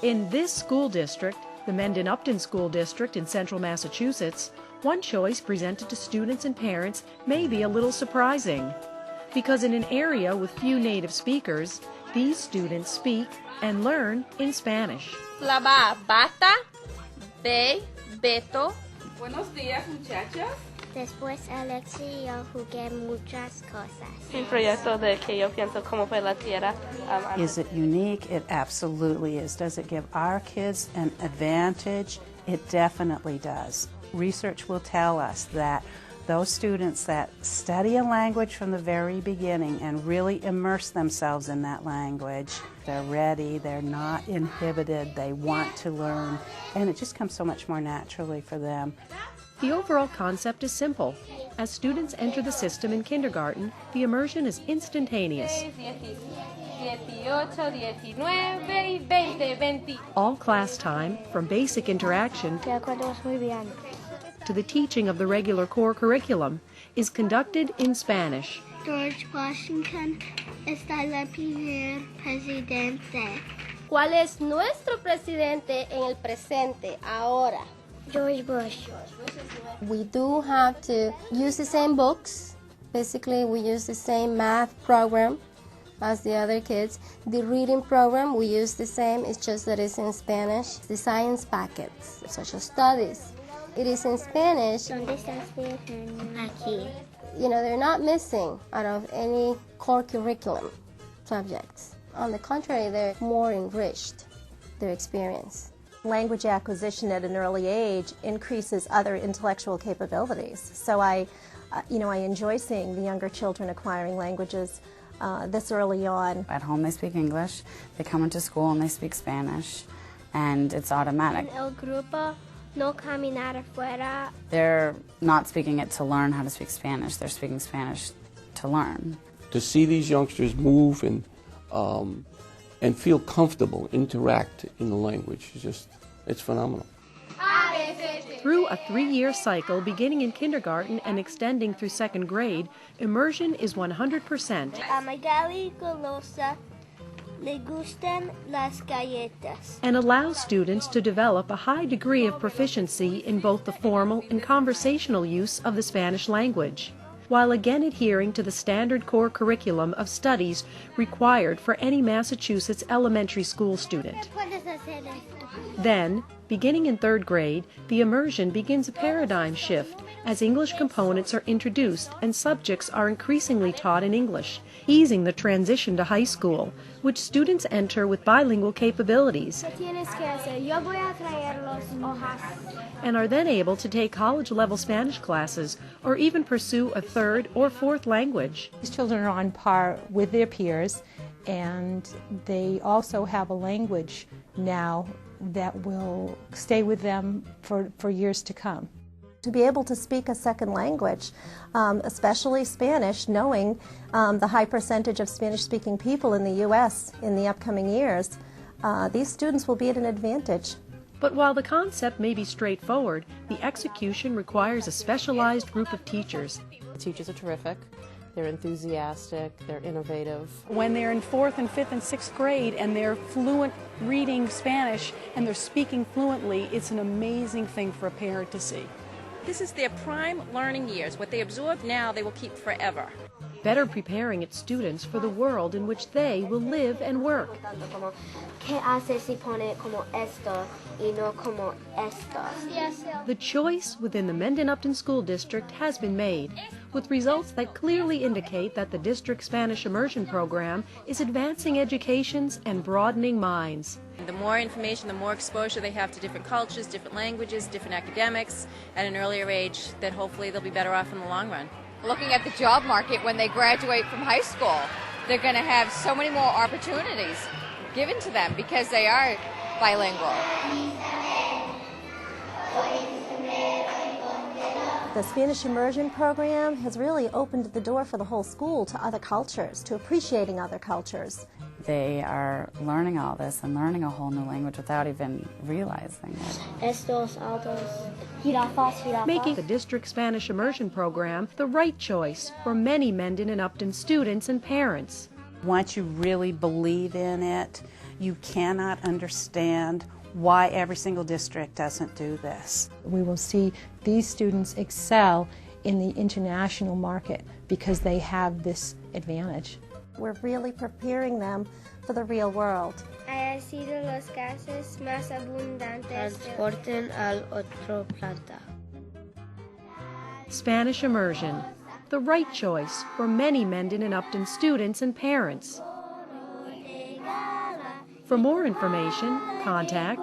In this school district, the Mendon-Upton School District in central Massachusetts, one choice presented to students and parents may be a little surprising. Because in an area with few native speakers, these students speak and learn in Spanish. La va, bata, ve, beto. Buenos días, muchachos. Después Alexi y yo jugué muchas cosas. Un proyecto de que yo pienso cómo fue la tierra. Is it unique? It absolutely is. Does it give our kids an advantage? It definitely does. Research will tell us that those students that study a language from the very beginning and really immerse themselves in that language, they're ready, they're not inhibited, they want to learn, and it just comes so much more naturally for them. The overall concept is simple. As students enter the system in kindergarten, the immersion is instantaneous. All class time, from basic interaction to the teaching of the regular core curriculum, is conducted in Spanish. George Washington está el primer presidente. ¿Cuál es nuestro presidente en el presente ahora? George Bush. We do have to use the same books. Basically, we use the same math program as the other kids. The reading program, we use the same, it's just that it's in Spanish. The science packets, social studies, it is in Spanish. ¿Dónde estás viajando? Aquí. You know, they're not missing out of any core curriculum subjects. On the contrary, they're more enriched, their experience. Language acquisition at an early age increases other intellectual capabilities. So I enjoy seeing the younger children acquiring languages this early on. At home they speak English, they come into school and they speak Spanish, and it's automatic. El grupo no caminar afuera. They're not speaking it to learn how to speak Spanish, they're speaking Spanish to learn. To see these youngsters move and feel comfortable, interact in the language, it's phenomenal. Through a 3-year cycle beginning in kindergarten and extending through 2nd grade, immersion is 100%. A Magali Golosa le gustan las galletas. And allows students to develop a high degree of proficiency in both the formal and conversational use of the Spanish language, while again adhering to the standard core curriculum of studies required for any Massachusetts elementary school student. Then, beginning in 3rd grade, the immersion begins a paradigm shift as English components are introduced and subjects are increasingly taught in English, easing the transition to high school, which students enter with bilingual capabilities and are then able to take college-level Spanish classes or even pursue a 3rd or 4th language. These children are on par with their peers, and they also have a language now that will stay with them for years to come. To be able to speak a second language, especially Spanish, knowing the high percentage of Spanish-speaking people in the U.S. in the upcoming years, these students will be at an advantage. But while the concept may be straightforward, the execution requires a specialized group of teachers. The teachers are terrific. They're enthusiastic, they're innovative. When they're in 4th and 5th and 6th grade and they're fluent reading Spanish and they're speaking fluently, it's an amazing thing for a parent to see. This is their prime learning years. What they absorb now, they will keep forever. Better preparing its students for the world in which they will live and work. ¿Qué hace si pone como esto y no como esto? The choice within the Mendon-Upton School District has been made, with results that clearly indicate that the district Spanish immersion program is advancing educations and broadening minds. The more information, the more exposure they have to different cultures, different languages, different academics at an earlier age, that hopefully they'll be better off in the long run. Looking at the job market when they graduate from high school, they're going to have so many more opportunities given to them because they are bilingual. The Spanish immersion program has really opened the door for the whole school to other cultures, to appreciating other cultures. They are learning all this and learning a whole new language without even realizing it. Estos altos, jirafas. Making the district Spanish immersion program the right choice for many Mendon and Upton students and parents. Once you really believe in it, You cannot understand why every single district doesn't do this. We will see these students excel in the international market because they have this advantage. We're really preparing them for the real world. Haya sido los gases más abundantes. Transporten al otro planta. Spanish Immersion, the right choice for many Mendon and Upton students and parents. For more information, contact